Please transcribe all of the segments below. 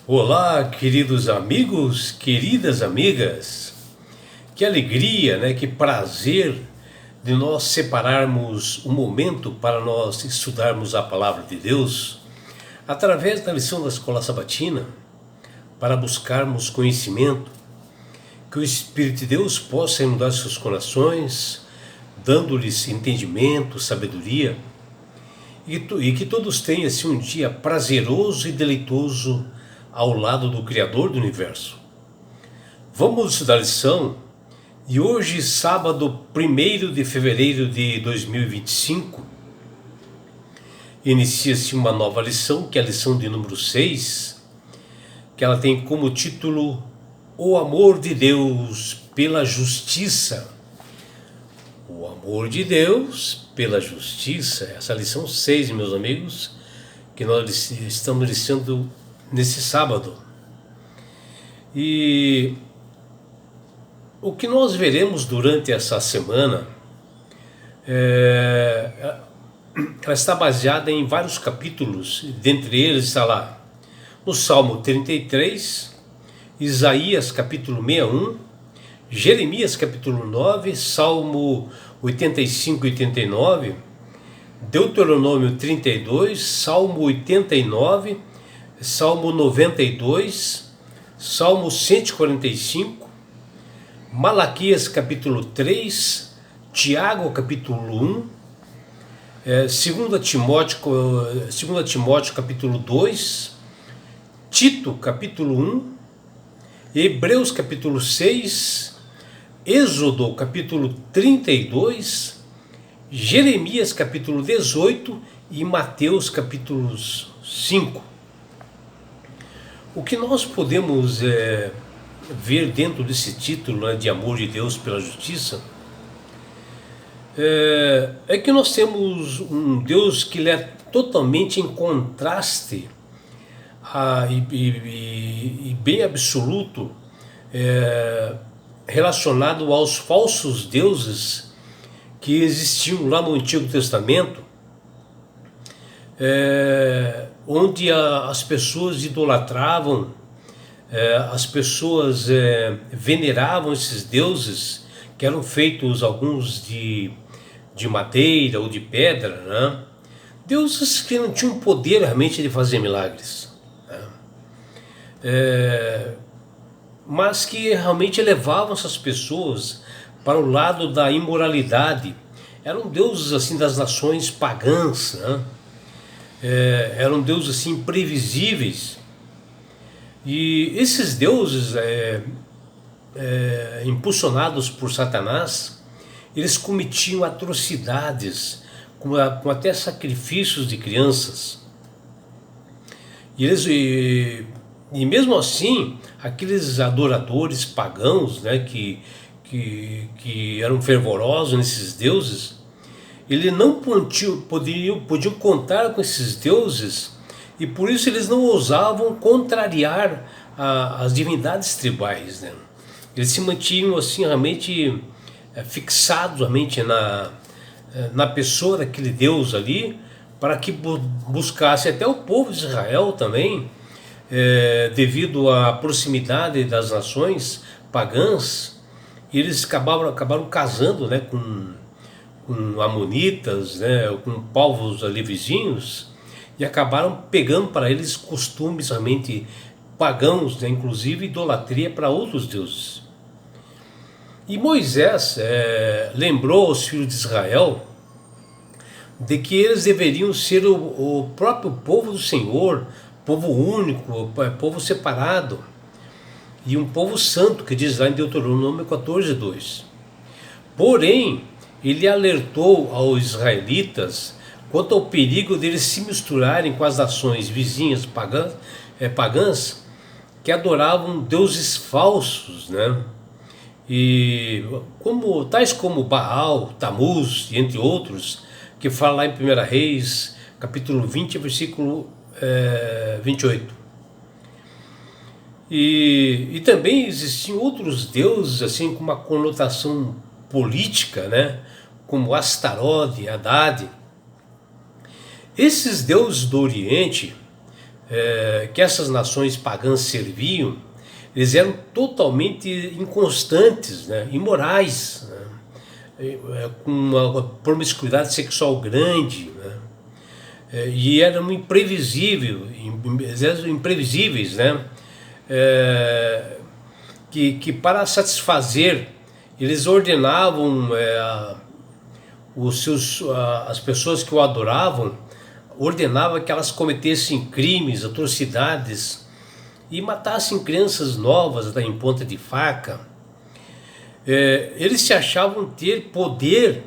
Olá, queridos amigos, queridas amigas. Que alegria, né? Que prazer de nós separarmos um momento para nós estudarmos a palavra de Deus através da lição da Escola Sabatina, para buscarmos conhecimento, que o Espírito de Deus possa inundar seus corações, dando-lhes entendimento, sabedoria, e que todos tenham assim um dia prazeroso e deleitoso ao lado do Criador do Universo. Vamos estudar a lição e hoje, sábado 1º de fevereiro de 2025, inicia-se uma nova lição, que é a lição de número 6, que ela tem como título O Amor de Deus pela Justiça. O amor de Deus pela justiça, essa é a lição 6, meus amigos, que nós estamos iniciando nesse sábado. E o que nós veremos durante essa semana, ela está baseada em vários capítulos, dentre eles está lá no Salmo 33, Isaías capítulo 61, Jeremias capítulo 9, Salmo 85 e 89, Deuteronômio 32, Salmo 89, Salmo 92, Salmo 145, Malaquias capítulo 3, Tiago capítulo 1, 2 Timóteo capítulo 2, Tito capítulo 1, Hebreus capítulo 6, Êxodo capítulo 32, Jeremias capítulo 18 e Mateus capítulo 5. O que nós podemos ver dentro desse título, né, de amor de Deus pela justiça, é que nós temos um Deus que ele é totalmente em contraste e bem absoluto, relacionado aos falsos deuses que existiam lá no Antigo Testamento, onde as pessoas idolatravam, as pessoas veneravam esses deuses, que eram feitos alguns de madeira ou de pedra, né? Deuses que não tinham poder realmente de fazer milagres, né? Mas que realmente levavam essas pessoas para o lado da imoralidade. Eram deuses assim das nações pagãs, né? Eram deuses assim imprevisíveis, e esses deuses impulsionados por Satanás, eles cometiam atrocidades, com até sacrifícios de crianças, e mesmo assim aqueles adoradores pagãos, né, que eram fervorosos nesses deuses, eles não podiam contar com esses deuses, e por isso eles não ousavam contrariar as divindades tribais, né? Eles se mantinham assim realmente fixados realmente na pessoa daquele Deus ali, para que buscasse até o povo de Israel também, devido à proximidade das nações pagãs. Eles acabaram casando, né, com amonitas, né, com povos ali vizinhos, e acabaram pegando para eles costumes realmente pagãos, né, inclusive idolatria para outros deuses. E Moisés lembrou aos filhos de Israel de que eles deveriam ser o próprio povo do Senhor, povo único, povo separado, e um povo santo, que diz lá em Deuteronômio 14:2. Porém, ele alertou aos israelitas quanto ao perigo deles se misturarem com as nações vizinhas pagãs, que adoravam deuses falsos, né? E tais como Baal, Tamuz, entre outros, que fala lá em 1 Reis, capítulo 20, versículo 28. E também existiam outros deuses assim com uma conotação política, né? Como Astarode, Haddad. Esses deuses do Oriente que essas nações pagãs serviam, eles eram totalmente inconstantes, né, imorais, né, com uma promiscuidade sexual grande, né, e eram imprevisíveis, né, que para satisfazer eles ordenavam as pessoas que o adoravam, ordenava que elas cometessem crimes, atrocidades e matassem crianças novas em ponta de faca. Eles se achavam ter poder,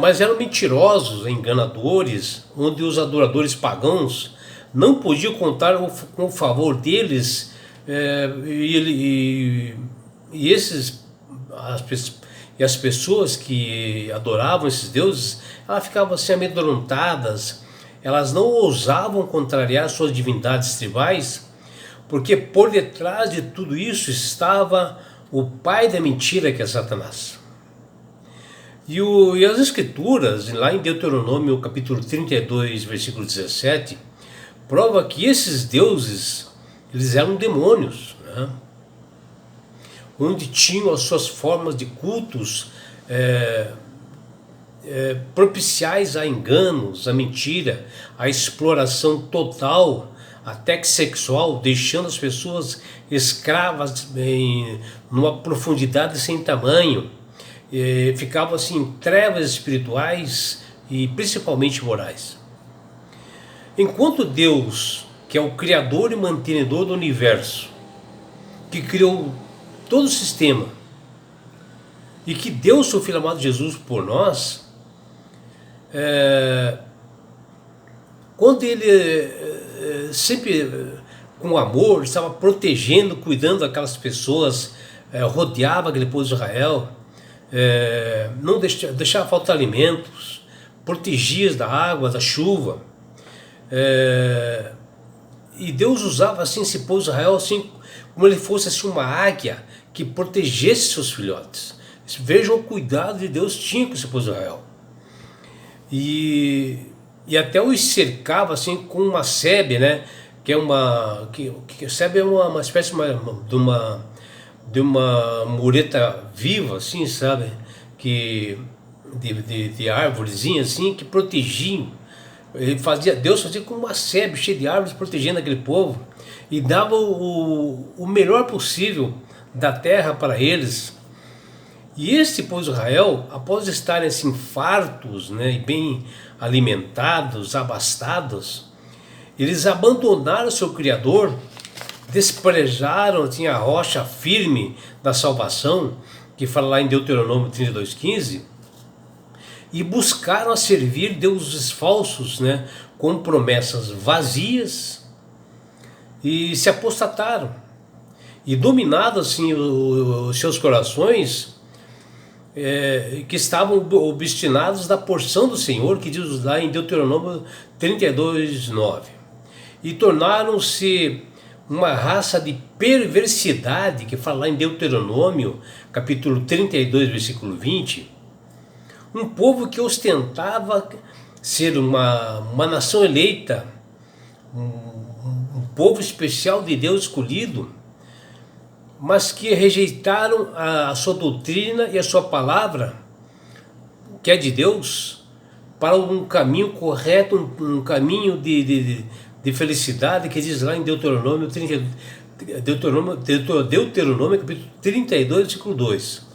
mas eram mentirosos, enganadores, onde os adoradores pagãos não podiam contar com o favor deles, e as pessoas que adoravam esses deuses, elas ficavam assim amedrontadas, elas não ousavam contrariar suas divindades tribais, porque por detrás de tudo isso estava o pai da mentira, que é Satanás. E as escrituras, lá em Deuteronômio capítulo 32, versículo 17, prova que esses deuses, eles eram demônios, né? Onde tinham as suas formas de cultos propiciais a enganos, a mentira, a exploração total, até que sexual, deixando as pessoas escravas numa profundidade sem tamanho. Ficavam assim em trevas espirituais e principalmente morais. Enquanto Deus, que é o Criador e mantenedor do universo, que criou todo o sistema, e que deu o seu Filho amado Jesus por nós, quando ele sempre com amor estava protegendo, cuidando daquelas pessoas, rodeava aquele povo de Israel, não deixava faltar alimentos, protegia da água, da chuva, e Deus usava assim esse povo de Israel assim como ele fosse assim uma águia que protegesse seus filhotes. Vejam o cuidado de Deus tinha com esse povo de Israel. E até os cercava assim com uma sebe, né? Que é que sebe é uma espécie de uma mureta viva, assim, sabe? De árvorezinha assim que protegiam. Deus fazia com uma sebe cheia de árvores protegendo aquele povo e dava o melhor possível da terra para eles. E este povo de Israel, após estarem assim fartos, né, e bem alimentados, abastados, eles abandonaram seu Criador, desprezaram assim, a rocha firme da salvação, que fala lá em Deuteronômio 32,15, e buscaram a servir deuses falsos, né, com promessas vazias, e se apostataram. E dominados assim os seus corações, que estavam obstinados da porção do Senhor, que diz lá em Deuteronômio 32:9, e tornaram-se uma raça de perversidade, que fala lá em Deuteronômio capítulo 32, versículo 20, um povo que ostentava ser uma nação eleita, um povo especial de Deus escolhido, mas que rejeitaram a sua doutrina e a sua palavra, que é de Deus, para um caminho correto, um caminho de felicidade, que diz lá em Deuteronômio capítulo 32, versículo 2.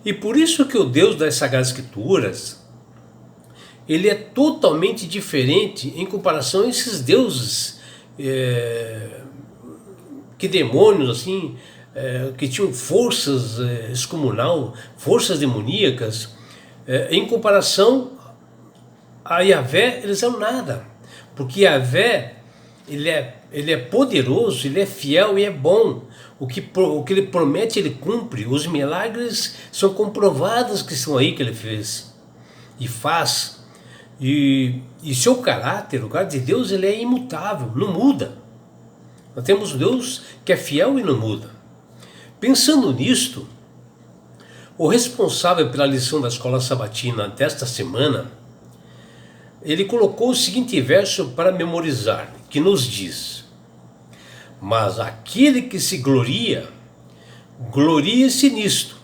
E por isso que o Deus das Sagradas Escrituras, ele é totalmente diferente em comparação a esses deuses que demônios assim, que tinham forças excomunal, forças demoníacas, em comparação a Yahvé, eles são nada, porque Yahvé, ele é poderoso, ele é fiel e é bom. O que ele promete, ele cumpre. Os milagres são comprovados que são aí que ele fez e faz. E seu caráter, o caráter de Deus, ele é imutável, não muda. Nós temos um Deus que é fiel e não muda. Pensando nisto, o responsável pela lição da escola sabatina desta semana, ele colocou o seguinte verso para memorizar, que nos diz: mas aquele que se gloria, glorie-se nisto,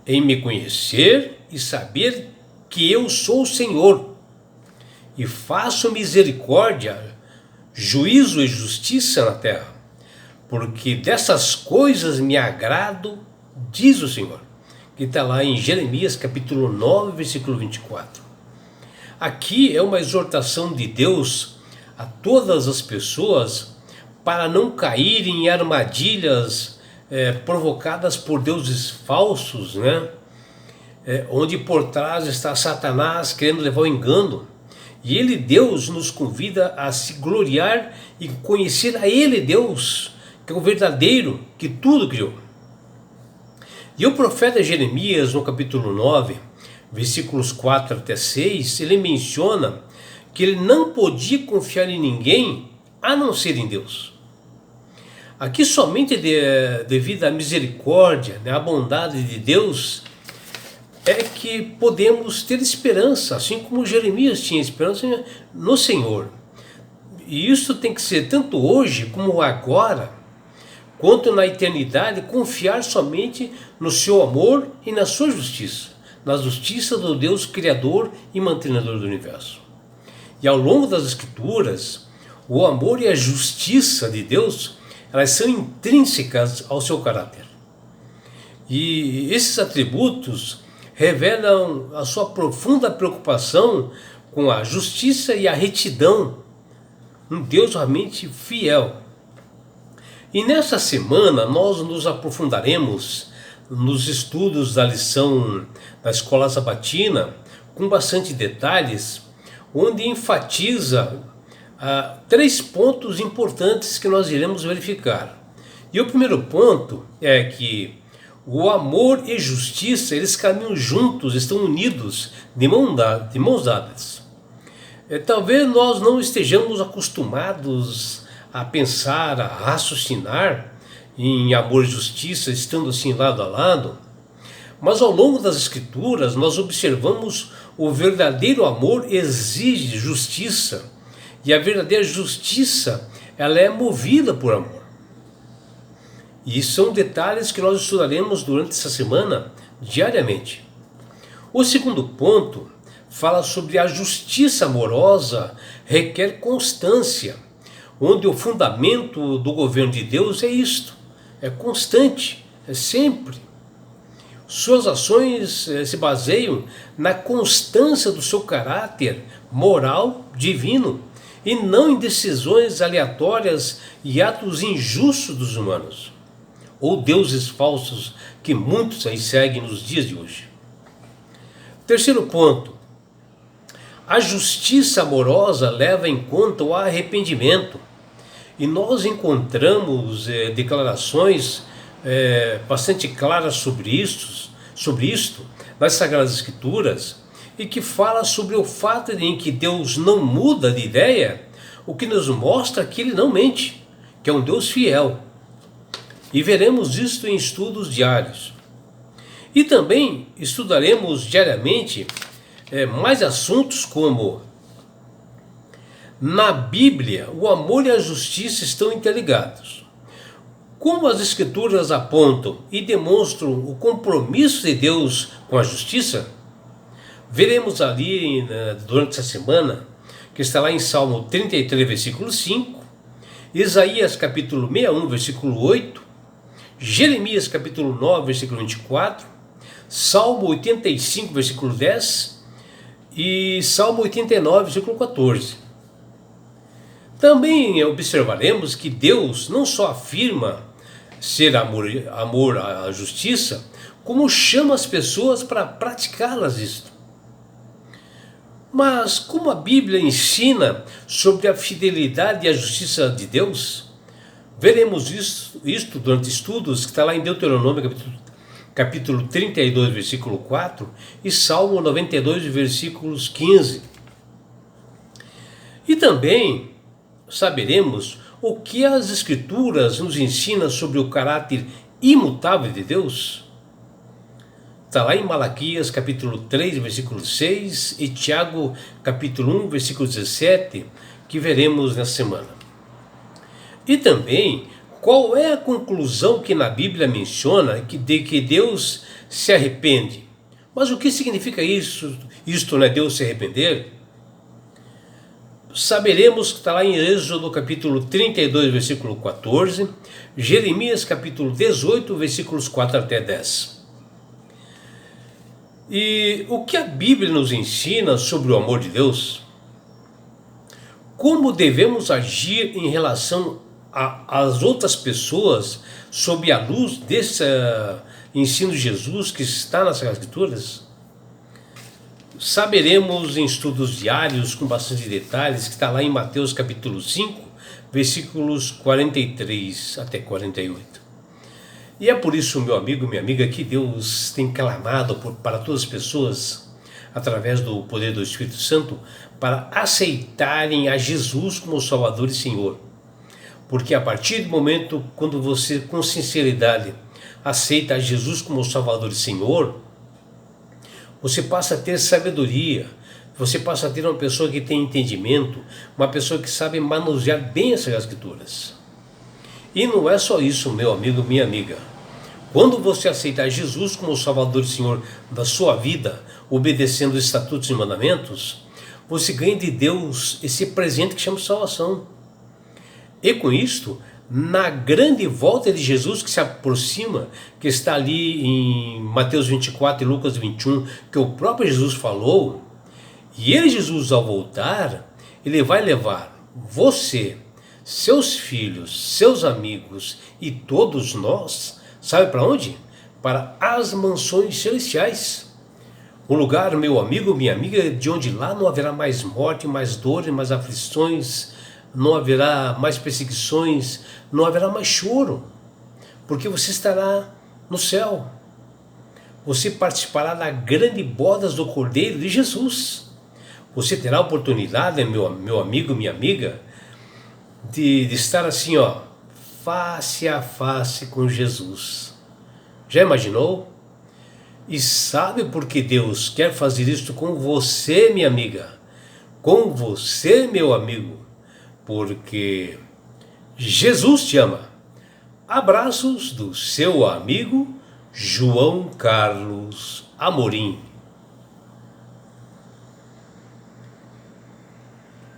em me conhecer e saber que eu sou o Senhor, e faço misericórdia, juízo e justiça na terra, porque dessas coisas me agrado, diz o Senhor. Que está lá em Jeremias capítulo 9, versículo 24. Aqui é uma exortação de Deus a todas as pessoas para não caírem em armadilhas provocadas por deuses falsos, né? Onde por trás está Satanás querendo levar o engano. E ele, Deus, nos convida a se gloriar e conhecer a ele, Deus, que é o verdadeiro, que tudo criou. E o profeta Jeremias, no capítulo 9, versículos 4 até 6, ele menciona que ele não podia confiar em ninguém a não ser em Deus. Aqui somente devido à misericórdia, né, à bondade de Deus, é que podemos ter esperança, assim como Jeremias tinha esperança no Senhor. E isso tem que ser tanto hoje como agora, quanto na eternidade, confiar somente no seu amor e na sua justiça, na justiça do Deus Criador e mantenedor do universo. E ao longo das Escrituras, o amor e a justiça de Deus, elas são intrínsecas ao seu caráter. E esses atributos revelam a sua profunda preocupação com a justiça e a retidão, um Deus realmente fiel. E nessa semana nós nos aprofundaremos nos estudos da lição da Escola Sabatina com bastante detalhes, onde enfatiza 3 pontos importantes que nós iremos verificar. E o primeiro ponto é que o amor e justiça, eles caminham juntos, estão unidos, de mãos dadas. Talvez nós não estejamos acostumados a pensar, a raciocinar em amor e justiça, estando assim lado a lado, mas ao longo das Escrituras nós observamos o verdadeiro amor exige justiça, e a verdadeira justiça, ela é movida por amor. E são detalhes que nós estudaremos durante essa semana, diariamente. O segundo ponto fala sobre a justiça amorosa requer constância, onde o fundamento do governo de Deus é isto, é constante, é sempre. Suas ações se baseiam na constância do seu caráter moral divino, e não em decisões aleatórias e atos injustos dos humanos, ou deuses falsos que muitos aí seguem nos dias de hoje. Terceiro ponto, a justiça amorosa leva em conta o arrependimento, e nós encontramos declarações bastante claras sobre isto nas Sagradas Escrituras, e que fala sobre o fato em que Deus não muda de ideia, o que nos mostra que ele não mente, que é um Deus fiel. E veremos isto em estudos diários. E também estudaremos diariamente mais assuntos como: na Bíblia, o amor e a justiça estão interligados. Como as Escrituras apontam e demonstram o compromisso de Deus com a justiça, veremos ali durante essa semana, que está lá em Salmo 33, versículo 5, Isaías capítulo 61, versículo 8, Jeremias capítulo 9, versículo 24, Salmo 85, versículo 10 e Salmo 89, versículo 14. Também observaremos que Deus não só afirma ser amor à justiça, como chama as pessoas para praticá-las isto. Mas como a Bíblia ensina sobre a fidelidade e a justiça de Deus, veremos isto durante estudos que está lá em Deuteronômio capítulo 32, versículo 4 e Salmo 92, versículos 15. E também saberemos o que as Escrituras nos ensinam sobre o caráter imutável de Deus. Está lá em Malaquias capítulo 3, versículo 6 e Tiago capítulo 1, versículo 17, que veremos nessa semana. E também, qual é a conclusão que na Bíblia menciona de que Deus se arrepende? Mas o que significa isso? Isto não é Deus se arrepender? Saberemos que está lá em Êxodo capítulo 32, versículo 14, Jeremias capítulo 18, versículos 4 até 10. E o que a Bíblia nos ensina sobre o amor de Deus? Como devemos agir em relação às outras pessoas sob a luz desse ensino de Jesus que está nas Escrituras? Saberemos em estudos diários com bastante detalhes, que está lá em Mateus capítulo 5, versículos 43 até 48. E é por isso, meu amigo, minha amiga, que Deus tem clamado para todas as pessoas, através do poder do Espírito Santo, para aceitarem a Jesus como Salvador e Senhor. Porque a partir do momento quando você, com sinceridade, aceita a Jesus como Salvador e Senhor, você passa a ter sabedoria, você passa a ter uma pessoa que tem entendimento, uma pessoa que sabe manusear bem essas Escrituras. E não é só isso, meu amigo, minha amiga. Quando você aceitar Jesus como Salvador e Senhor da sua vida, obedecendo os estatutos e mandamentos, você ganha de Deus esse presente que chama salvação. E com isto, na grande volta de Jesus que se aproxima, que está ali em Mateus 24 e Lucas 21, que o próprio Jesus falou, e ele, Jesus, ao voltar, ele vai levar você, seus filhos, seus amigos e todos nós, sabe para onde? Para as mansões celestiais. Um lugar, meu amigo, minha amiga, de onde lá não haverá mais morte, mais dor, mais aflições, não haverá mais perseguições, não haverá mais choro, porque você estará no céu. Você participará da grande bodas do Cordeiro de Jesus. Você terá a oportunidade, meu amigo, minha amiga, de estar assim, face a face com Jesus. Já imaginou? E sabe por que Deus quer fazer isso com você, minha amiga? Com você, meu amigo? Porque Jesus te ama. Abraços do seu amigo João Carlos Amorim.